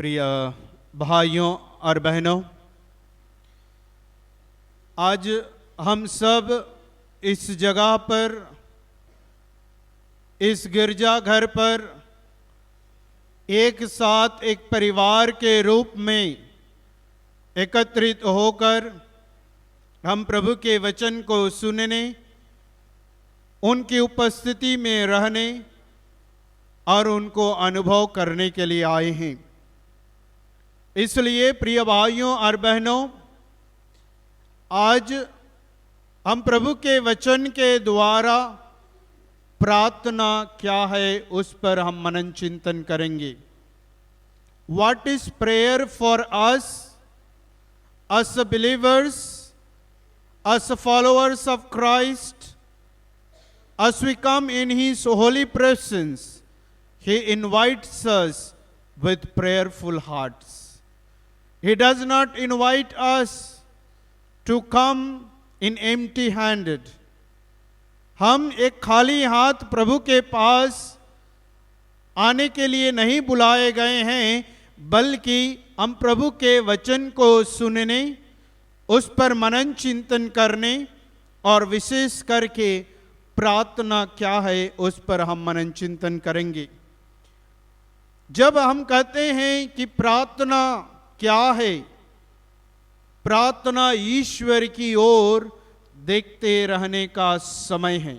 प्रिय भाइयों और बहनों, आज हम सब इस जगह पर, इस गिरजाघर पर एक साथ एक परिवार के रूप में एकत्रित होकर हम प्रभु के वचन को सुनने, उनकी उपस्थिति में रहने और उनको अनुभव करने के लिए आए हैं। इसलिए प्रिय भाइयों और बहनों, आज हम प्रभु के वचन के द्वारा प्रार्थना क्या है उस पर हम मनन चिंतन करेंगे। What is prayer for us as believers, as followers of Christ, as we come in His holy presence? He invites us with prayerful hearts. He does not invite us to come in empty-handed. हम एक खाली हाथ प्रभु के पास आने के लिए नहीं बुलाए गए हैं, बल्कि हम प्रभु के वचन को सुनने, उस पर मनन चिंतन करने और विशेष करके प्रार्थना क्या है उस पर हम मनन चिंतन करेंगे। जब हम कहते हैं कि प्रार्थना क्या है, प्रार्थना ईश्वर की ओर देखते रहने का समय है।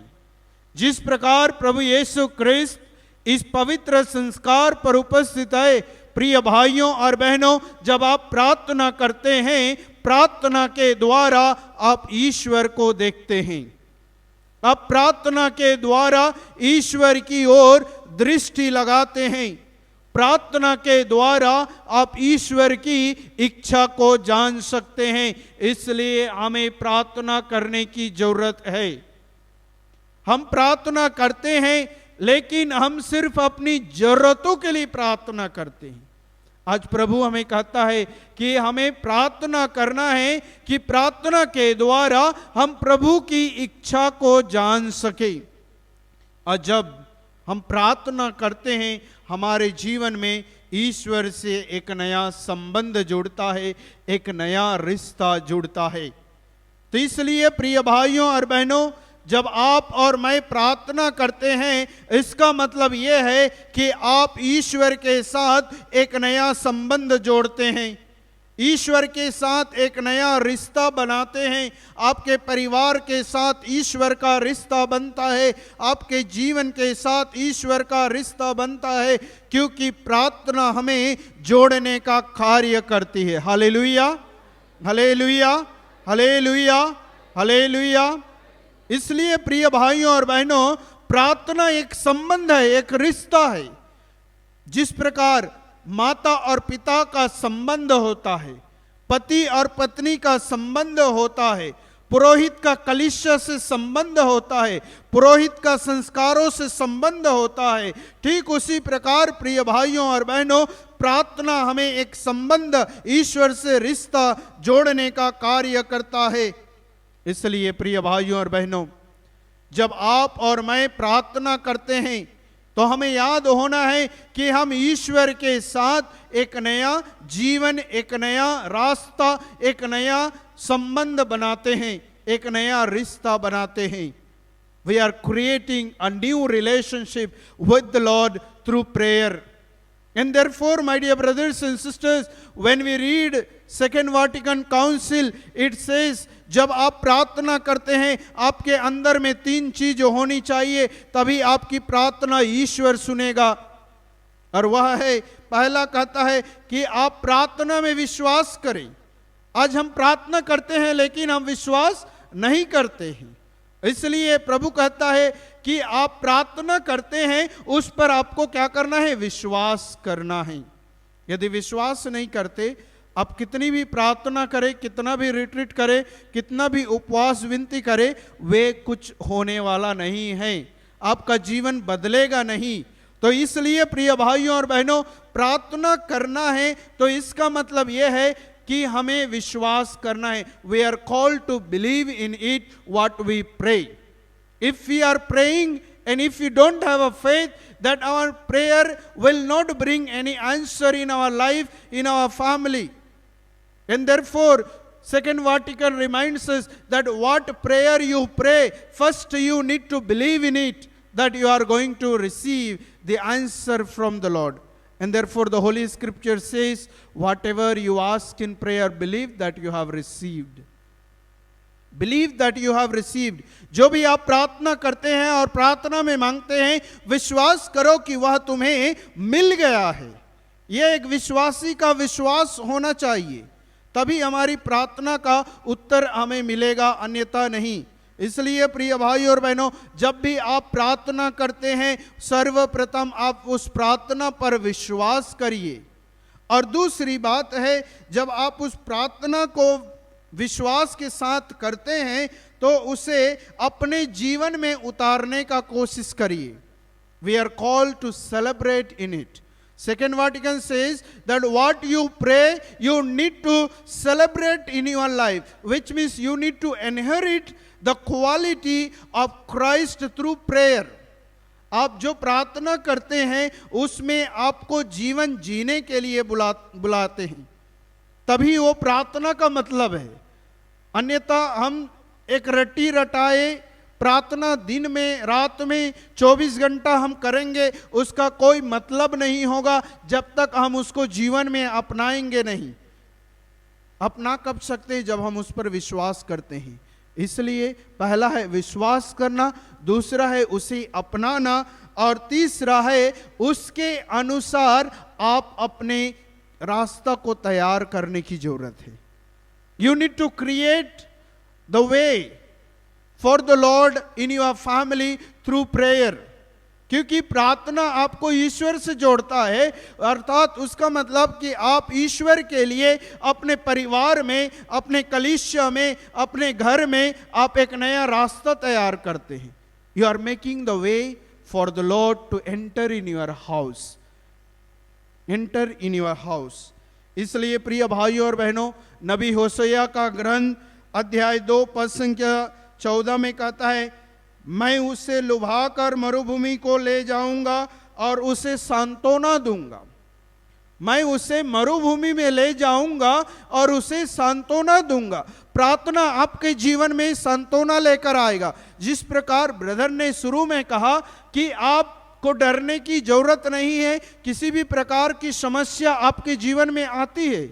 जिस प्रकार प्रभु यीशु ख्रिस्त इस पवित्र संस्कार पर उपस्थित है, प्रिय भाइयों और बहनों, जब आप प्रार्थना करते हैं, प्रार्थना के द्वारा आप ईश्वर को देखते हैं। आप प्रार्थना के द्वारा ईश्वर की ओर दृष्टि लगाते हैं। प्रार्थना के द्वारा आप ईश्वर की इच्छा को जान सकते हैं। इसलिए हमें प्रार्थना करने की जरूरत है। हम प्रार्थना करते हैं, लेकिन हम सिर्फ अपनी जरूरतों के लिए प्रार्थना करते हैं। आज प्रभु हमें कहता है कि हमें प्रार्थना करना है कि प्रार्थना के द्वारा हम प्रभु की इच्छा को जान सके। और जब हम प्रार्थना करते हैं, हमारे जीवन में ईश्वर से एक नया संबंध जुड़ता है, एक नया रिश्ता जुड़ता है। तो इसलिए प्रिय भाइयों और बहनों, जब आप और मैं प्रार्थना करते हैं, इसका मतलब यह है कि आप ईश्वर के साथ एक नया संबंध जोड़ते हैं, ईश्वर के साथ एक नया रिश्ता बनाते हैं। आपके परिवार के साथ ईश्वर का रिश्ता बनता है, आपके जीवन के साथ ईश्वर का रिश्ता बनता है, क्योंकि प्रार्थना हमें जोड़ने का कार्य करती है। Hallelujah, hallelujah, hallelujah, hallelujah. इसलिए प्रिय भाइयों और बहनों, प्रार्थना एक संबंध है, एक रिश्ता है। जिस प्रकार माता और पिता का संबंध होता है, पति और पत्नी का संबंध होता है, पुरोहित का कलीसिया से संबंध होता है, पुरोहित का संस्कारों से संबंध होता है, ठीक उसी प्रकार प्रिय भाइयों और बहनों, प्रार्थना हमें एक संबंध, ईश्वर से रिश्ता जोड़ने का कार्य करता है। इसलिए प्रिय भाइयों और बहनों, जब आप और मैं प्रार्थना करते हैं, तो हमें याद होना है कि हम ईश्वर के साथ एक नया जीवन, एक नया रास्ता, एक नया संबंध बनाते हैं, एक नया रिश्ता बनाते हैं। We are creating a new relationship with the Lord through prayer. And therefore, my dear brothers and sisters, when we read Second Vatican Council, it says, जब आप प्रार्थना करते हैं, आपके अंदर में 3 चीज होनी चाहिए, तभी आपकी प्रार्थना ईश्वर सुनेगा। और वह है, पहला कहता है कि आप प्रार्थना में विश्वास करें। आज हम प्रार्थना करते हैं, लेकिन हम विश्वास नहीं करते हैं। इसलिए प्रभु कहता है कि आप प्रार्थना करते हैं, उस पर आपको क्या करना है? विश्वास करना है। यदि विश्वास नहीं करते, आप कितनी भी प्रार्थना करें, कितना भी रिट्रीट करें, कितना भी उपवास विनती करें, वे कुछ होने वाला नहीं है, आपका जीवन बदलेगा नहीं। तो इसलिए प्रिय भाइयों और बहनों, प्रार्थना करना है तो इसका मतलब यह है कि हमें विश्वास करना है। We are called to believe in it what we pray. If we are praying and if you don't have a faith, that our prayer will not bring any answer in our life, in our family. And therefore, Second Vatican reminds us that what prayer you pray, first you need to believe in it, that you are going to receive the answer from the Lord. And therefore the Holy Scripture says, whatever you ask in prayer, believe that you have received. Believe that you have received. जो भी आप प्रार्थना करते हैं और प्रार्थना में मांगते हैं, विश्वास करो कि वह तुम्हें मिल गया है। यह एक विश्वासी का विश्वास होना चाहिए, तभी हमारी प्रार्थना का उत्तर हमें मिलेगा, अन्यथा नहीं। इसलिए प्रिय भाई और बहनों, जब भी आप प्रार्थना करते हैं, सर्वप्रथम आप उस प्रार्थना पर विश्वास करिए। और दूसरी बात है, जब आप उस प्रार्थना को विश्वास के साथ करते हैं तो उसे अपने जीवन में उतारने का कोशिश करिए। We are called to celebrate in it. Second Vatican says that what you pray, you need to celebrate in your life, which means you need to inherit the quality of Christ through prayer. आप जो प्रार्थना करते हैं उसमें आपको जीवन जीने के लिए बुलाते हैं, तभी वो प्रार्थना का मतलब है। अन्यथा हम एक रटी रटाए प्रार्थना दिन में रात में 24 घंटा हम करेंगे, उसका कोई मतलब नहीं होगा जब तक हम उसको जीवन में अपनाएंगे नहीं। अपना कब सकते हैं? जब हम उस पर विश्वास करते हैं। इसलिए पहला है विश्वास करना, दूसरा है उसे अपनाना, और तीसरा है उसके अनुसार आप अपने रास्ता को तैयार करने की जरूरत है। You need to create the way for the Lord in your family through prayer. क्योंकि प्रार्थना आपको ईश्वर से जोड़ता है, अर्थात उसका मतलब कि आप ईश्वर के लिए अपने परिवार में, अपने कलीसिया में, अपने घर में आप एक नया रास्ता तैयार करते हैं। You are making the way for the Lord to enter in your house. Enter in your house. इसलिए प्रिय भाइयों और बहनों, नबी होशैया का ग्रंथ अध्याय 2 पद संख्या 14 में कहता है, मैं उसे लुभाकर मरुभूमि को ले जाऊंगा और उसे सांत्वना दूंगा। मैं उसे मरुभूमि में ले जाऊंगा और उसे सांत्वना दूंगा। प्रार्थना आपके जीवन में सांत्वना लेकर आएगा। जिस प्रकार ब्रदर ने शुरू में कहा कि आपको डरने की जरूरत नहीं है, किसी भी प्रकार की समस्या आपके जीवन में आती है,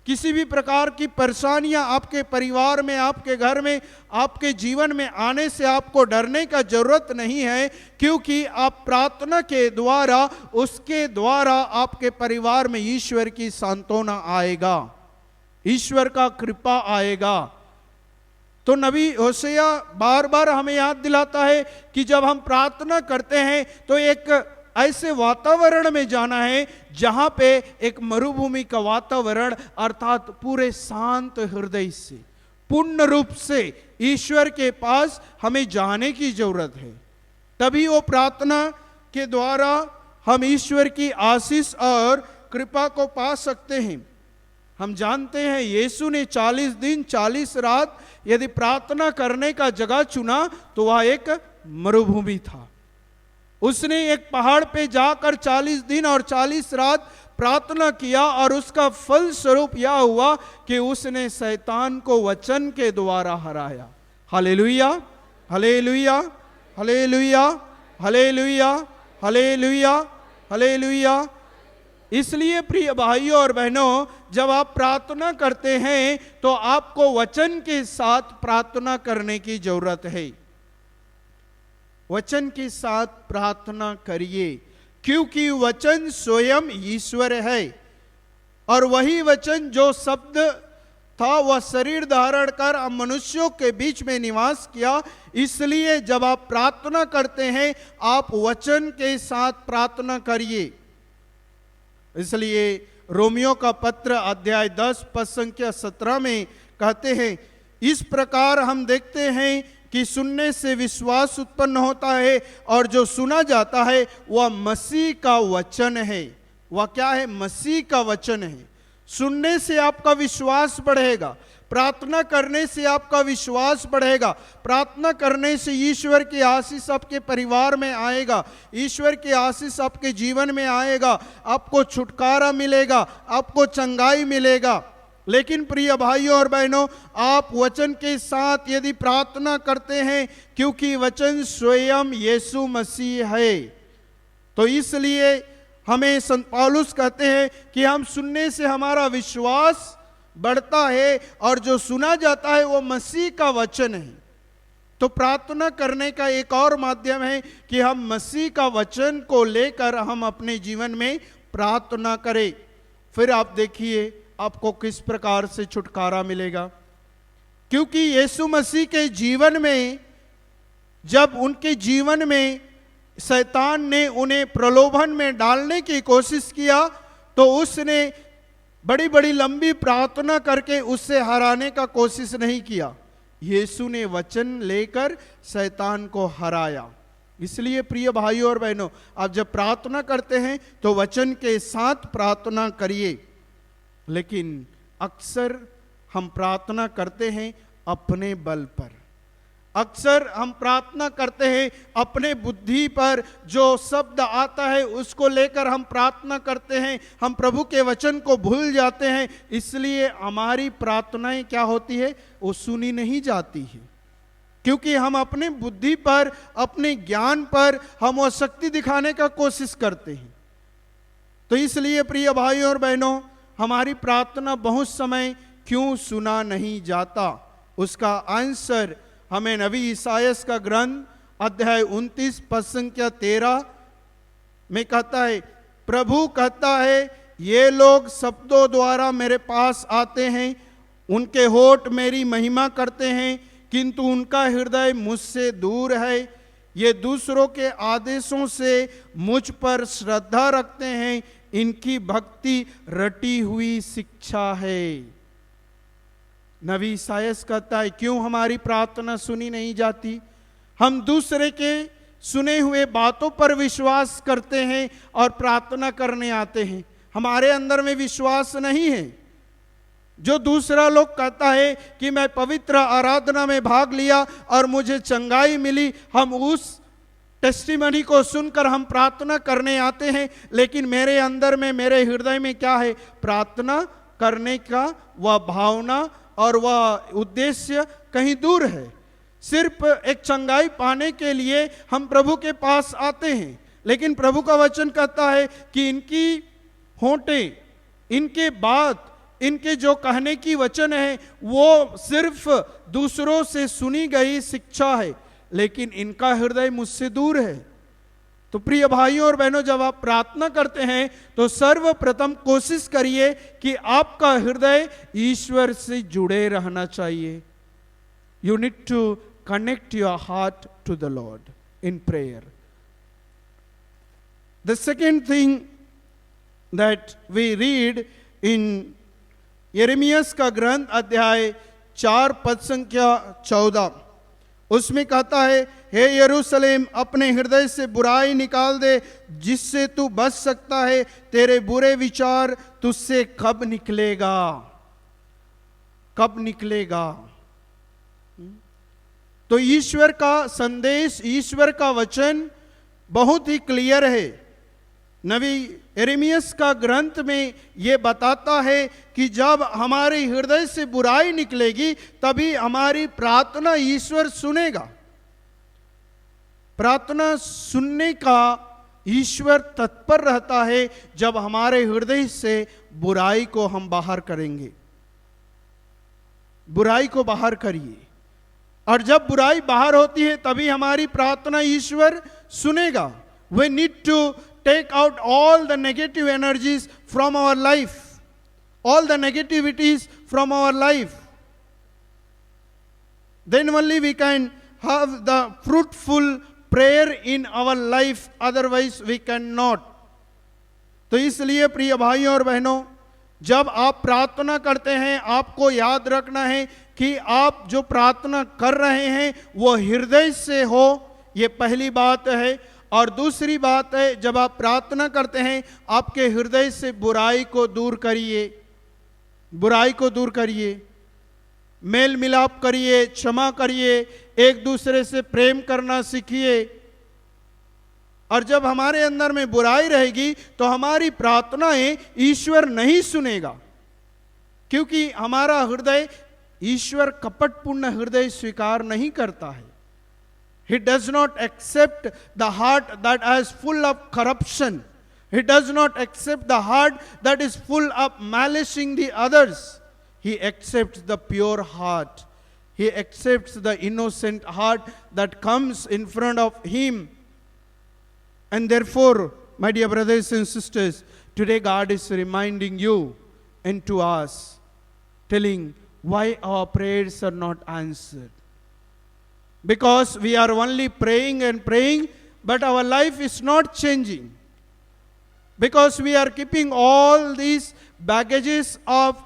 किसी भी प्रकार की परेशानियां आपके परिवार में, आपके घर में, आपके जीवन में आने से आपको डरने का जरूरत नहीं है, क्योंकि आप प्रार्थना के द्वारा, उसके द्वारा आपके परिवार में ईश्वर की सांत्वना आएगा, ईश्वर का कृपा आएगा। तो नबी होशैया बार बार हमें याद दिलाता है कि जब हम प्रार्थना करते हैं तो एक ऐसे वातावरण में जाना है जहां पे एक मरुभूमि का वातावरण, अर्थात पूरे शांत हृदय से, पूर्ण रूप से ईश्वर के पास हमें जाने की जरूरत है। तभी वो प्रार्थना के द्वारा हम ईश्वर की आशीष और कृपा को पा सकते हैं। हम जानते हैं यीशु ने 40 दिन 40 रात यदि प्रार्थना करने का जगह चुना तो वह एक मरुभूमि था। उसने एक पहाड़ पे जाकर 40 दिन और 40 रात प्रार्थना किया और उसका फल स्वरूप यह हुआ कि उसने शैतान को वचन के द्वारा हराया। Hallelujah, hallelujah, hallelujah, hallelujah, hallelujah, hallelujah. इसलिए प्रिय भाइयों और बहनों, जब आप प्रार्थना करते हैं तो आपको वचन के साथ प्रार्थना करने की जरूरत है। वचन के साथ प्रार्थना करिए, क्योंकि वचन स्वयं ईश्वर है और वही वचन जो शब्द था वह शरीर धारण कर मनुष्यों के बीच में निवास किया। इसलिए जब आप प्रार्थना करते हैं आप वचन के साथ प्रार्थना करिए। इसलिए रोमियो का पत्र अध्याय 10 पद संख्या 17 में कहते हैं, इस प्रकार हम देखते हैं कि सुनने से विश्वास उत्पन्न होता है और जो सुना जाता है वह मसीह का वचन है। वह क्या है? मसीह का वचन है। सुनने से आपका विश्वास बढ़ेगा, प्रार्थना करने से आपका विश्वास बढ़ेगा, प्रार्थना करने से ईश्वर की आशीष आपके परिवार में आएगा, ईश्वर की आशीष आपके जीवन में आएगा, आपको छुटकारा मिलेगा, आपको चंगाई मिलेगा। लेकिन प्रिय भाइयों और बहनों, आप वचन के साथ यदि प्रार्थना करते हैं, क्योंकि वचन स्वयं यीशु मसीह है, तो इसलिए हमें संत पौलुस कहते हैं कि हम सुनने से हमारा विश्वास बढ़ता है, और जो सुना जाता है वो मसीह का वचन है। तो प्रार्थना करने का एक और माध्यम है कि हम मसीह का वचन को लेकर हम अपने जीवन में प्रार्थना करें। फिर आप देखिए आपको किस प्रकार से छुटकारा मिलेगा, क्योंकि यीशु मसीह के जीवन में, जब उनके जीवन में शैतान ने उन्हें प्रलोभन में डालने की कोशिश किया, तो उसने बड़ी बड़ी लंबी प्रार्थना करके उससे हराने का कोशिश नहीं किया। यीशु ने वचन लेकर शैतान को हराया। इसलिए प्रिय भाइयों और बहनों, आप जब प्रार्थना करते हैं तो वचन के साथ प्रार्थना करिए। लेकिन अक्सर हम प्रार्थना करते हैं अपने बल पर, अक्सर हम प्रार्थना करते हैं अपने बुद्धि पर, जो शब्द आता है उसको लेकर हम प्रार्थना करते हैं, हम प्रभु के वचन को भूल जाते हैं। इसलिए हमारी प्रार्थनाएं क्या होती है, वो सुनी नहीं जाती है, क्योंकि हम अपने बुद्धि पर, अपने ज्ञान पर हम वो शक्ति दिखाने का कोशिश करते हैं। तो इसलिए प्रिय भाइयों और बहनों, हमारी प्रार्थना बहुत समय क्यों सुना नहीं जाता, उसका आंसर हमें नबी ईसायास का ग्रंथ अध्याय 29 पद संख्या 13 में कहता है। प्रभु कहता है, ये लोग शब्दों द्वारा मेरे पास आते हैं, उनके होठ मेरी महिमा करते हैं, किंतु उनका हृदय मुझसे दूर है। ये दूसरों के आदेशों से मुझ पर श्रद्धा रखते हैं, इनकी भक्ति रटी हुई शिक्षा है। नबी ईसायास कहता है, क्यों हमारी प्रार्थना सुनी नहीं जाती? हम दूसरे के सुने हुए बातों पर विश्वास करते हैं और प्रार्थना करने आते हैं, हमारे अंदर में विश्वास नहीं है। जो दूसरा लोग कहता है कि मैं पवित्र आराधना में भाग लिया और मुझे चंगाई मिली, हम उस टेस्टिमनी को सुनकर हम प्रार्थना करने आते हैं, लेकिन मेरे अंदर में, मेरे हृदय में क्या है? प्रार्थना करने का वह भावना और वह उद्देश्य कहीं दूर है। सिर्फ एक चंगाई पाने के लिए हम प्रभु के पास आते हैं, लेकिन प्रभु का वचन कहता है कि इनकी होंठें, इनके बात, इनके जो कहने की वचन है वो सिर्फ दूसरों से सुनी गई शिक्षा है, लेकिन इनका हृदय मुझसे दूर है। तो प्रिय भाइयों और बहनों, जब आप प्रार्थना करते हैं तो सर्वप्रथम कोशिश करिए कि आपका हृदय ईश्वर से जुड़े रहना चाहिए। You need to connect your heart to the Lord in prayer. The second thing that we read in यिर्मयाह का ग्रंथ अध्याय 4 पद संख्या 14, उसमें कहता है, हे यरूशलेम, अपने हृदय से बुराई निकाल दे, जिससे तू बच सकता है। तेरे बुरे विचार तुझसे कब निकलेगा? कब निकलेगा? तो ईश्वर का संदेश, ईश्वर का वचन बहुत ही क्लियर है। नबी यिर्मयाह का ग्रंथ में यह बताता है कि जब हमारे हृदय से बुराई निकलेगी तभी हमारी प्रार्थना ईश्वर सुनेगा। प्रार्थना सुनने का ईश्वर तत्पर रहता है जब हमारे हृदय से बुराई को हम बाहर करेंगे। बुराई को बाहर करिए, और जब बुराई बाहर होती है तभी हमारी प्रार्थना ईश्वर सुनेगा। We need to take out all the negative energies from our life, all the negativities from our life. Then only we can have the fruitful prayer in our life, otherwise we cannot. तो इसलिए प्रिय भाइयों और बहनों, जब आप प्रार्थना करते हैं आपको याद रखना है कि आप जो प्रार्थना कर रहे हैं वो हृदय से हो, ये पहली बात है। और दूसरी बात है, जब आप प्रार्थना करते हैं आपके हृदय से बुराई को दूर करिए, बुराई को दूर करिए। मेल मिलाप करिए, क्षमा करिए, एक दूसरे से प्रेम करना सीखिए। और जब हमारे अंदर में बुराई रहेगी तो हमारी प्रार्थनाएं ईश्वर नहीं सुनेगा, क्योंकि हमारा हृदय, ईश्वर कपटपूर्ण हृदय स्वीकार नहीं करता है। He does not accept the heart that is full of corruption. He does not accept the heart that is full of malishing the others. He accepts the pure heart. He accepts the innocent heart that comes in front of him. And therefore, my dear brothers and sisters, today God is reminding you and to us, telling why our prayers are not answered. Because we are only praying and praying, but our life is not changing. Because we are keeping all these baggages of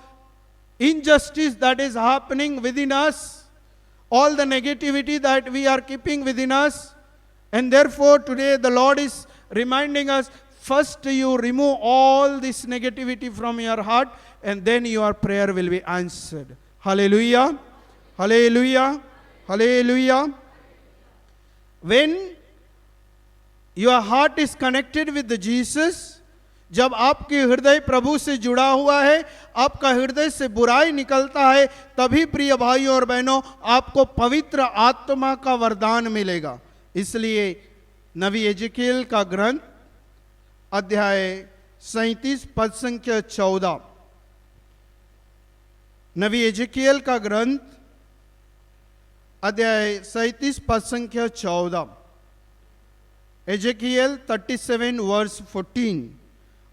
injustice that is happening within us, all the negativity that we are keeping within us. And therefore today the Lord is reminding us, first you remove all this negativity from your heart, and then your prayer will be answered. Hallelujah. Hallelujah. Hallelujah. When your heart is connected with the Jesus, जब आपके हृदय प्रभु से जुड़ा हुआ है, आपका हृदय से बुराई निकलता है, तभी प्रिय भाइयों और बहनों आपको पवित्र आत्मा का वरदान मिलेगा। इसलिए नबी एजेकियल का ग्रंथ अध्याय 37 पद संख्या 14, नबी एजेकियल का ग्रंथ अध्याय 37 पद संख्या 14, एजेकियल 37 वर्स 14,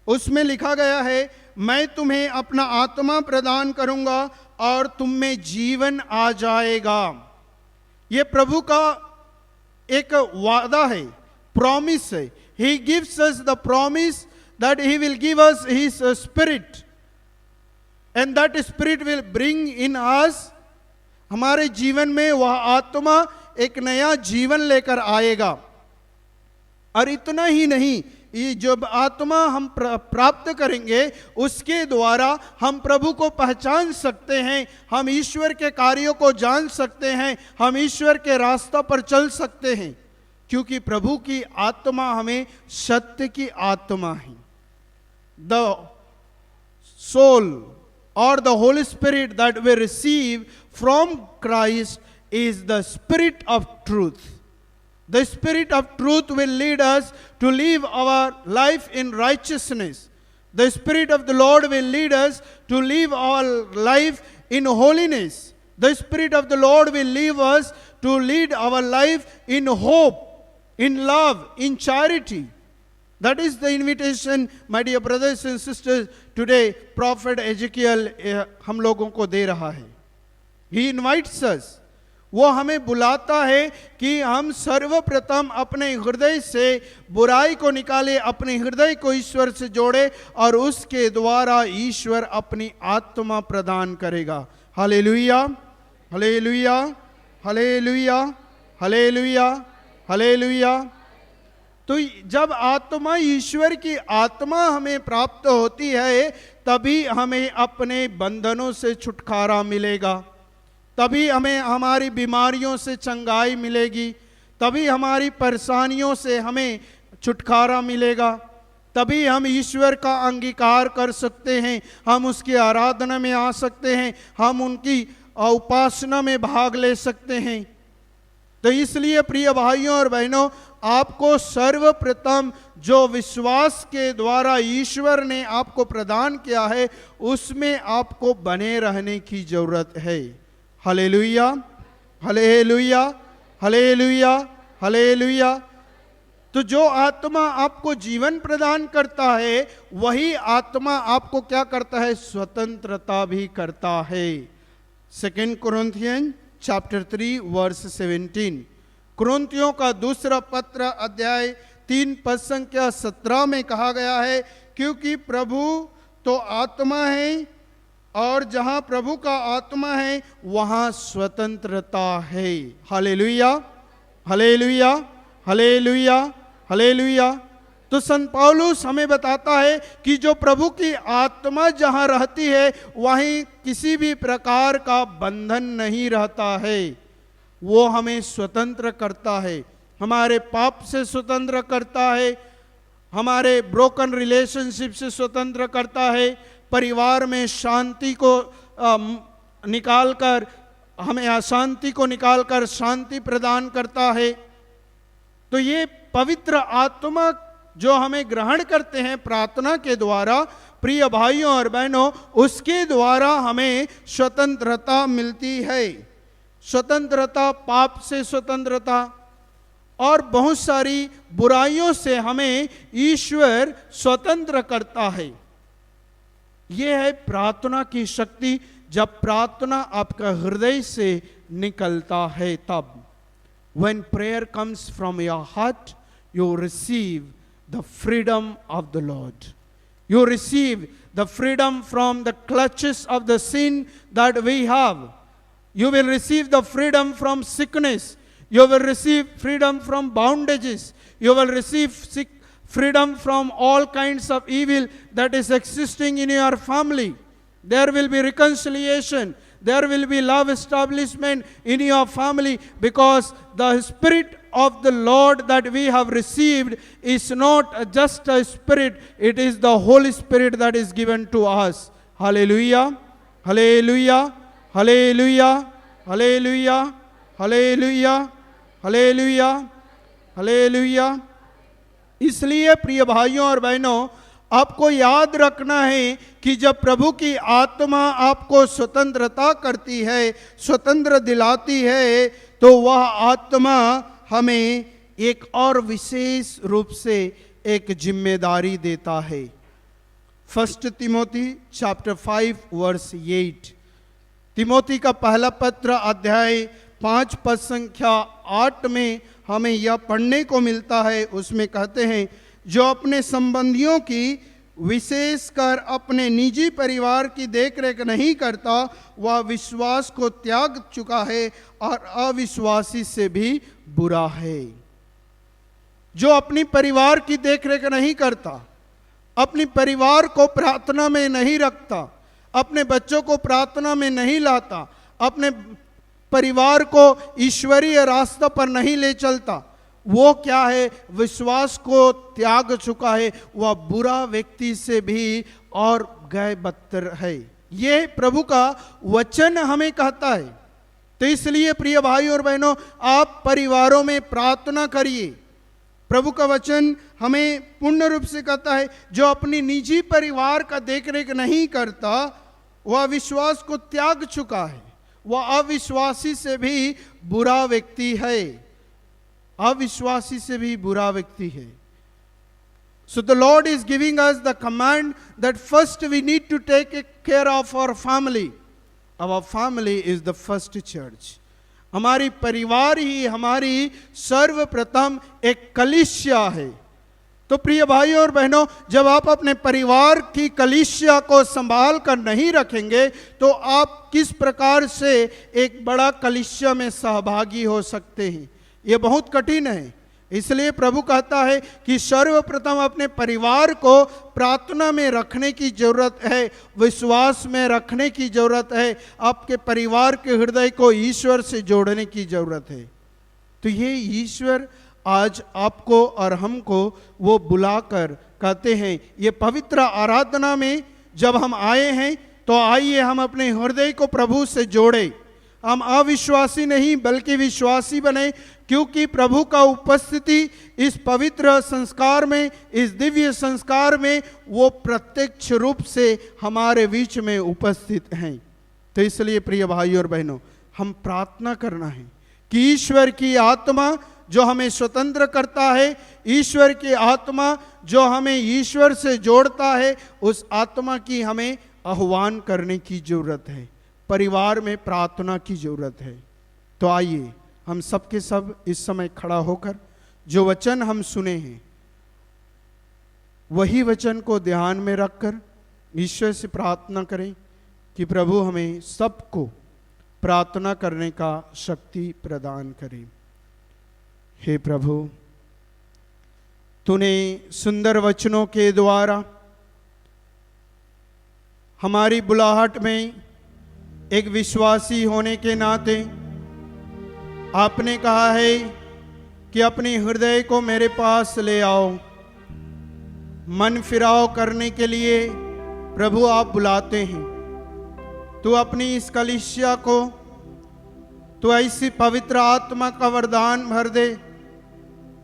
उसमें लिखा गया है, मैं तुम्हें अपना आत्मा प्रदान करूंगा और तुम में जीवन आ जाएगा। यह प्रभु का एक वादा है, प्रॉमिस है। He gives us the promise that He will give us His Spirit, and that Spirit will bring in us, हमारे जीवन में वह आत्मा एक नया जीवन लेकर आएगा। और इतना ही नहीं, ये जब आत्मा हम प्राप्त करेंगे, उसके द्वारा हम प्रभु को पहचान सकते हैं, हम ईश्वर के कार्यों को जान सकते हैं, हम ईश्वर के रास्ता पर चल सकते हैं, क्योंकि प्रभु की आत्मा हमें सत्य की आत्मा है। The soul or the Holy Spirit that we receive from Christ is the Spirit of truth. The Spirit of truth will lead us to live our life in righteousness. The Spirit of the Lord will lead us to live our life in holiness. The Spirit of the Lord will lead us to lead our life in hope, in love, in charity. That is the invitation, my dear brothers and sisters, today Prophet Ezekiel हम लोगों को दे रहा है। He invites us. वो हमें बुलाता है कि हम सर्वप्रथम अपने हृदय से बुराई को निकाले, अपने हृदय को ईश्वर से जोड़े, और उसके द्वारा ईश्वर अपनी आत्मा प्रदान करेगा। Hallelujah, hallelujah, hallelujah, hallelujah, hallelujah. तो जब आत्मा, ईश्वर की आत्मा हमें प्राप्त होती है, तभी हमें अपने बंधनों से छुटकारा मिलेगा, तभी हमें हमारी बीमारियों से चंगाई मिलेगी, तभी हमारी परेशानियों से हमें छुटकारा मिलेगा, तभी हम ईश्वर का अंगीकार कर सकते हैं, हम उसकी आराधना में आ सकते हैं, हम उनकी उपासना में भाग ले सकते हैं। तो इसलिए प्रिय भाइयों और बहनों, आपको सर्वप्रथम जो विश्वास के द्वारा ईश्वर ने आपको प्रदान किया है, उसमें आपको बने रहने की जरूरत है। Hallelujah, hallelujah, hallelujah, hallelujah. तो जो आत्मा आपको जीवन प्रदान करता है, वही आत्मा आपको क्या करता है? स्वतंत्रता भी करता है। 2 Corinthians चैप्टर 3 वर्स 17, कुरिन्थियों का दूसरा पत्र अध्याय 3 पद संख्या 17 में कहा गया है, क्योंकि प्रभु तो आत्मा है, और जहां प्रभु का आत्मा है वहां स्वतंत्रता है। Hallelujah, hallelujah, hallelujah, hallelujah. तो तो संत पौलुस हमें बताता है कि जो प्रभु की आत्मा जहां रहती है वहीं किसी भी प्रकार का बंधन नहीं रहता है। वो हमें स्वतंत्र करता है, हमारे पाप से स्वतंत्र करता है, हमारे ब्रोकन रिलेशनशिप से स्वतंत्र करता है, परिवार में शांति को निकालकर, हमें अशांति को निकालकर शांति प्रदान करता है। तो ये पवित्र आत्मा जो हमें ग्रहण करते हैं प्रार्थना के द्वारा, प्रिय भाइयों और बहनों, उसके द्वारा हमें स्वतंत्रता मिलती है। स्वतंत्रता, पाप से स्वतंत्रता और बहुत सारी बुराइयों से हमें ईश्वर स्वतंत्र करता है। यह है प्रार्थना की शक्ति। जब प्रार्थना आपका हृदय से निकलता है तब, when prayer comes from your heart, you receive the freedom of the Lord. You receive the freedom from the clutches of the sin that we have. You will receive the freedom from sickness. You will receive freedom from bondages. You will receive freedom from all kinds of evil that is existing in your family. There will be reconciliation. There will be love establishment in your family, because the Spirit of the Lord that we have received is not just a spirit, it is the Holy Spirit that is given to us. Hallelujah, hallelujah, hallelujah, hallelujah, hallelujah, hallelujah, hallelujah. इसलिए प्रिय भाइयों और बहनों, आपको याद रखना है कि जब प्रभु की आत्मा आपको स्वतंत्रता करती है, स्वतंत्र दिलाती है, तो वह आत्मा हमें एक और विशेष रूप से एक जिम्मेदारी देता है। 1 तिमोथी चैप्टर 5 वर्स 8, तिमोथी का पहला पत्र अध्याय 5 पद संख्या 8 में हमें यह पढ़ने को मिलता है। उसमें कहते हैं, जो अपने संबंधियों की विशेषकर अपने निजी परिवार की देखरेख नहीं करता, वह विश्वास को त्याग चुका है और अविश्वासी से भी बुरा है। जो अपनी परिवार की देखरेख नहीं करता, अपनी परिवार को प्रार्थना में नहीं रखता, अपने बच्चों को प्रार्थना में नहीं लाता, अपने परिवार को ईश्वरीय रास्ता पर नहीं ले चलता, वो क्या है? विश्वास को त्याग चुका है, वह बुरा व्यक्ति से भी और गए बदतर है। ये प्रभु का वचन हमें कहता है। तो इसलिए प्रिय भाई और बहनों, आप परिवारों में प्रार्थना करिए। प्रभु का वचन हमें पूर्ण रूप से कहता है, जो अपनी निजी परिवार का देखरेख नहीं करता, वह विश्वास को त्याग चुका है, वह अविश्वासी से भी बुरा व्यक्ति है। अविश्वासी से भी बुरा व्यक्ति है। So the Lord is giving us the command that first we need to take care of our family. Our family is the first church. हमारी परिवार ही हमारी सर्वप्रथम एक कलीसिया है। तो प्रिय भाइयों और बहनों, जब आप अपने परिवार की कलीसिया को संभाल कर नहीं रखेंगे, तो आप किस प्रकार से एक बड़ा कलीसिया में सहभागी हो सकते हैं? ये बहुत कठिन है। इसलिए प्रभु कहता है कि सर्वप्रथम अपने परिवार को प्रार्थना में रखने की जरूरत है, विश्वास में रखने की जरूरत है, आपके परिवार के हृदय को ईश्वर से जोड़ने की जरूरत है। तो ये ईश्वर आज आपको और हमको वो बुलाकर कहते हैं, ये पवित्र आराधना में जब हम आए हैं, तो आइए हम अपने हृदय को प्रभु से जोड़े। हम अविश्वासी नहीं बल्कि विश्वासी बने, क्योंकि प्रभु का उपस्थिति इस पवित्र संस्कार में, इस दिव्य संस्कार में, वो प्रत्यक्ष रूप से हमारे बीच में उपस्थित हैं। तो इसलिए प्रिय भाई और बहनों, हम प्रार्थना करना है कि ईश्वर की आत्मा जो हमें स्वतंत्र करता है, ईश्वर की आत्मा जो हमें ईश्वर से जोड़ता है, उस आत्मा की हमें आह्वान करने की जरूरत है। परिवार में प्रार्थना की जरूरत है। तो आइए हम सब के सब इस समय खड़ा होकर जो वचन हम सुने हैं, वही वचन को ध्यान में रखकर ईश्वर से प्रार्थना करें कि प्रभु हमें सबको प्रार्थना करने का शक्ति प्रदान करें। हे प्रभु, तूने सुंदर वचनों के द्वारा हमारी बुलाहट में एक विश्वासी होने के नाते आपने कहा है कि अपने हृदय को मेरे पास ले आओ। मन फिराव करने के लिए प्रभु आप बुलाते हैं। तू अपनी इस कलीसिया को तो ऐसी पवित्र आत्मा का वरदान भर दे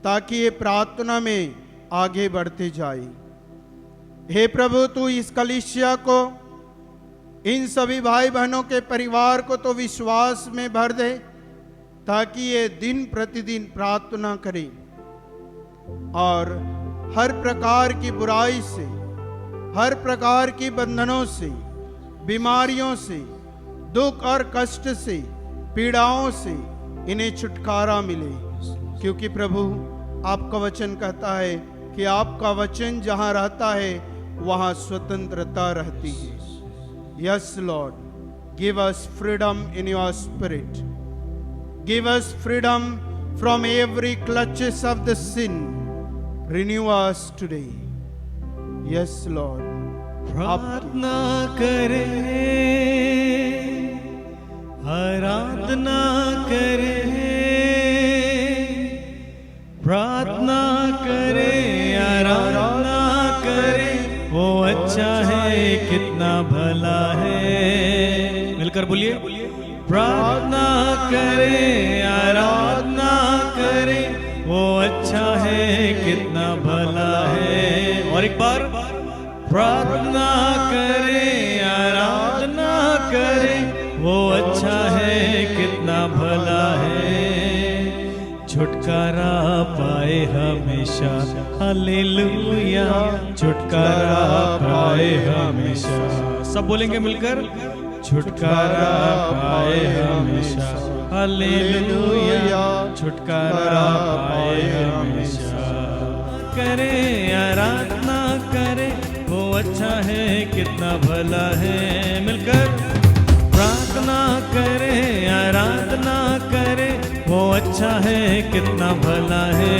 ताकि ये प्रार्थना में आगे बढ़ते जाए। हे प्रभु, तू इस कलीसिया को, इन सभी भाई बहनों के परिवार को तो विश्वास में भर दे ताकि ये दिन प्रतिदिन प्रार्थना करें और हर प्रकार की बुराई से, हर प्रकार की बंधनों से, बीमारियों से, दुख और कष्ट से, पीड़ाओं से इन्हें छुटकारा मिले। क्योंकि प्रभु आपका वचन कहता है कि आपका वचन जहां रहता है वहां स्वतंत्रता रहती है। Yes Lord, give us freedom in your spirit, give us freedom from every clutches of the sin, renew us today. Yes Lord, प्रार्थना करें, आराधना करें, प्रार्थना करें, आराधना करें, वो अच्छा है कितना भला है। मिलकर बोलिए, प्रार्थना करें, आराधना करें, वो अच्छा है कितना भला है। और एक बार, प्रार्थना करें, आराधना करें, वो अच्छा है कितना भला है। छुटकारा पाए हमेशा, हालेलुया, छुटकारा पाए हमेशा। सब बोलेंगे मिलकर, छुटकारा पाए हमेशा, हालेलुया, छुटकारा पाए हमेशा। करें, आराधना करें, वो अच्छा है कितना भला है। मिलकर, प्रार्थना करें, आराधना करें, वो अच्छा है कितना भला है।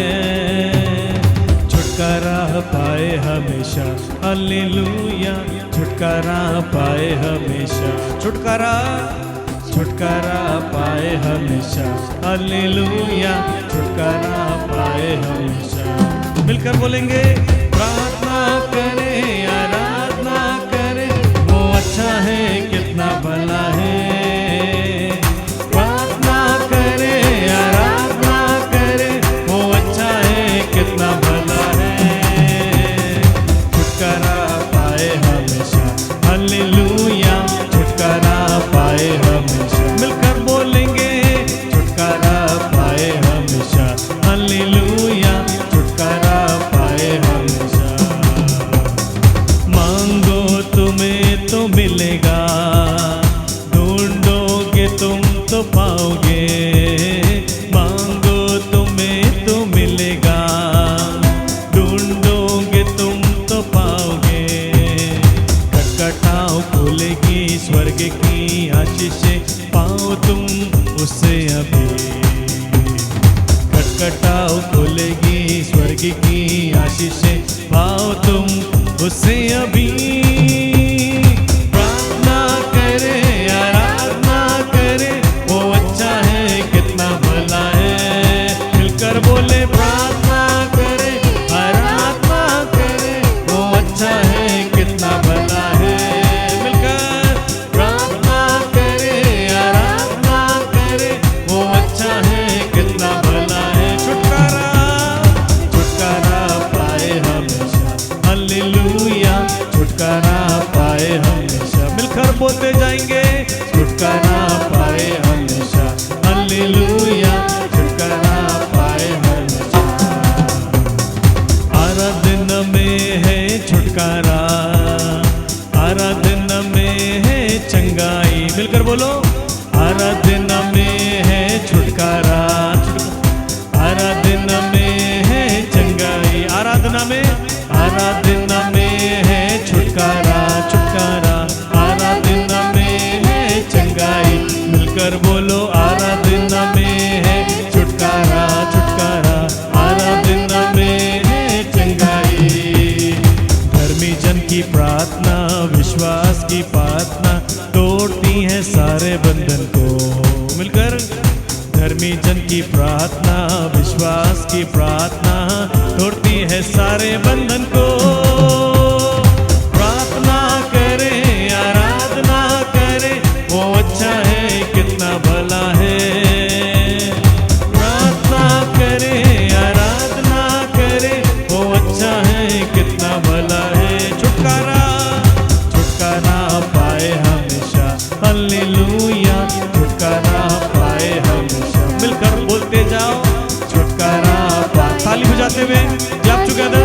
छुटकारा पाए हमेशा, हालेलुया, छुटकारा पाए हमेशा। छुटकारा, छुटकारा पाए हमेशा, हालेलुया, छुटकारा पाए हमेशा। मिलकर बोलेंगे, प्रार्थना करें, आराधना करें, वो अच्छा है कितना भला है। प्रार्थना करें, आराधना करें, वो अच्छा है कितना भला है। छुटकारा पाए हमेशा, हालेलुया, छुटकारा पाए हमेशा। मिलकर बोलेंगे, छुटकारा पाए हमेशा, हालेलुया, छुटकारा पाए हमेशा। मांगो तुम्हें तो मिलेगा, ढूंढोगे तुम तो पाओगे। मांगो तुम्हें तो मिलेगा, ढूंढोगे तुम तो पाओगे। खटखटाओ खुलेगी स्वर्ग की आशीषें, पाओ तुम उससे अभी। खटखटाओ खुलेगी स्वर्ग की आशीषें, पाओ तुम उससे अभी। प्रार्थना करें, आराधना करें, वो अच्छा है कितना भला है। मिलकर बोले, प्रार्थना करें, आराधना करें, वो अच्छा है कितना भला है। मिलकर, प्रार्थना करें, आराधना करें, वो अच्छा है कितना भला है। छुटकारा, छुटकारा पाए हमेशा, हालेलुया, छुटकारा की प्रार्थना, विश्वास की प्रार्थना तोड़ती है सारे बंधन को। प्रार्थना करें, आराधना करें, वो अच्छा है, कितना भला है। प्रार्थना करें, आराधना करें, वो अच्छा है, कितना भला है। छुटकारा छुटकारा पाए हमेशा, हालेलुया। छुटकारा पाए हमेशा, मिलकर बोलते जाओ छुटकारा पाए। ताली बजाते हुए क्लैप टुगेदर,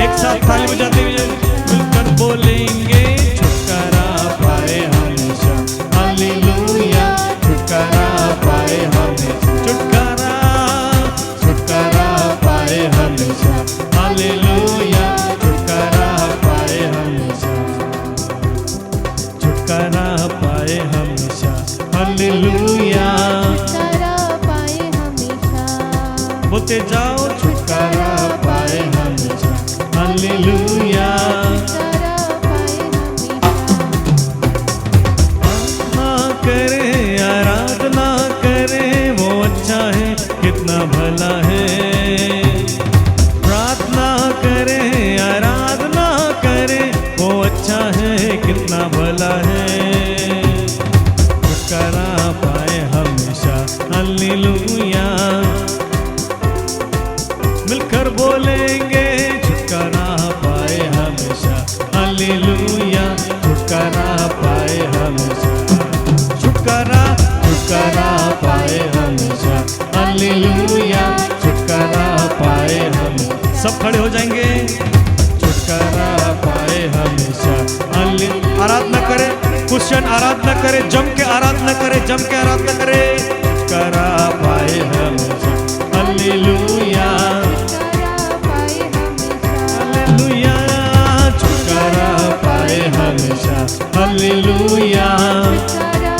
एक साथ ताली बजाते हुए मिलकर बोलेंगे छुटकारा पाए हमेशा, हालेलुया। छुटकारा पाए हमेशा, छुटकारा छुटकारा पाए हमेशा, हालेलुया। छुटकारा पाए हमेशा, छुटकारा पाए हमेशा, हालेलुया। बोलते जाओ छुटकारा पाए हमेशा, हालेलुया। हाँ करें, आराधना करें, वो अच्छा है, कितना भला है। प्रार्थना करें, आराधना करें, वो अच्छा है, कितना भला है। छुटकारा पाए हमेशा, हालेलुया। मिलकर बोलेंगे छुटकारा पाए हमेशा, हालेलुया। छुटकारा पाए हमेशा, छुटकारा छुटकारा पाए हमेशा, हालेलुया। छुटकारा पाए हमेशा। सब खड़े हो जाएंगे। छुटकारा पाए हमेशा, हालेलुया। आराधना करें, क्रिश्चियन आराधना करें, जम के आराधना करें, जम के आराधना करें। छुटकारा पाए हमेशा, हालेलुया। हालेलुया। छुटकारा पाए हमेशा, हालेलुया।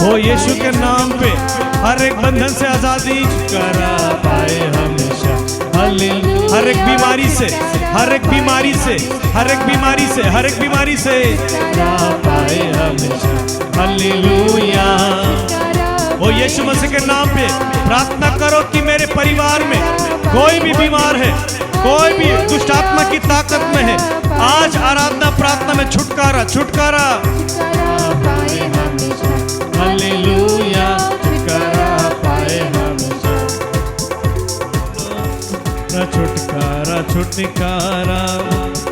हो यीशु के नाम पे हर एक बंधन से आजादी। छुटकारा पाए हमेशा, हालेलुया। हर एक बीमारी से, हर एक बीमारी से, हर एक बीमारी से, हर एक बीमारी से छुटकारा पाए हमेशा, हालेलुया। ओ यीशु मसीह के नाम पे प्रार्थना करो कि मेरे परिवार में कोई भी बीमार है, कोई भी दुष्ट आत्मा की ताकत में है, आज आराधना प्रार्थना में छुटकारा छुटकारा पाए हमेशा, हालेलुया। छुटकारा पाए हमेशा, छुटकारा छुटकारा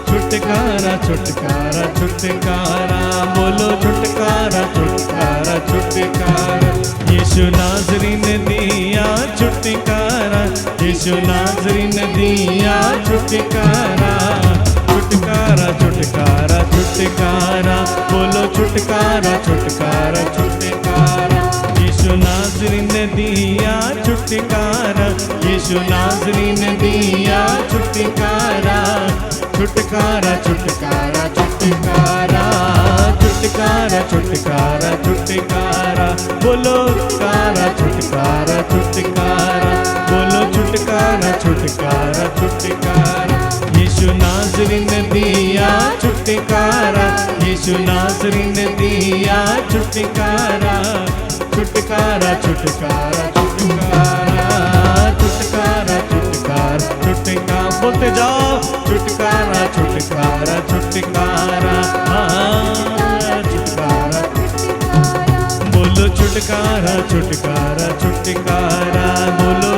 छुटकारा छुटकारा छुटकारा। बोलो छुटकारा छुटकारा छुटकारा। यीशु नाज़री ने दिया छुटकारा, यीशु नाज़री ने दिया छुटकारा। छुटकारा छुटकारा छुटकारा। बोलो छुटकारा छुटकारा छुटकारा। यीशु नाज़री ने दिया छुटकारा, यीशु नाज़री ने दिया छुटकारा। छुटकारा छुटकारा छुटकारा छुटकारा छुटकारा छुटकारा। बोलो छुटकारा छुटकारा छुटकारा। बोलो छुटकारा छुटकारा छुटकारा। यीशु नाज़री ने दिया छुटकारा, यीशु नाज़री ने दिया छुटकारा। छुटकारा छुटकारा छुटकारा छुटकारा छुटकारा छुटकारा। बोलते जाओ छुटकारा छुटकारा छुटकारा। छुटकारा बोलो छुटकारा छुटकारा छुटकारा। बोलो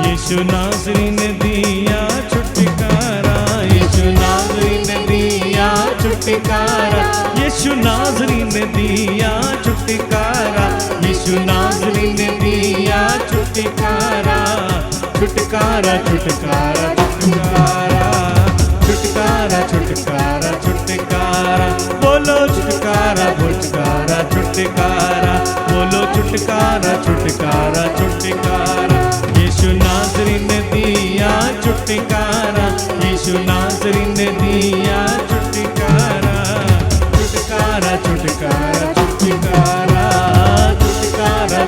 यीशु नाज़री ने दिया छुटकारा, यीशु नाज़री ने दिया छुटकारा। यीशु नाज़री ने दिया छुटकारा, यीशु नाज़री ने दिया छुटकारा। छुटकारा छुटकारा छुटकारा छुटकारा छुटकारा छुटकारा। बोलो छुटकारा छुटकारा छुटकारा। बोलो छुटकारा छुटकारा छुटकारा। यीशु नाज़री ने दिया छुटकारा, यीशु नाज़री ने दिया छुटकारा। छुटकारा छुटकारा छुटकारा छुटकारा।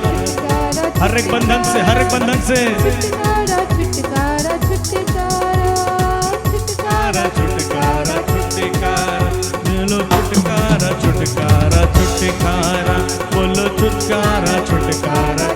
हर एक बंधन से, हर एक बंधन से छुटकारा छुटकारा छुटकारा छुटकारा छुटकारा। बोलो छुटकारा छुटकारा छुटकारा। बोलो छुटकारा छुटकारा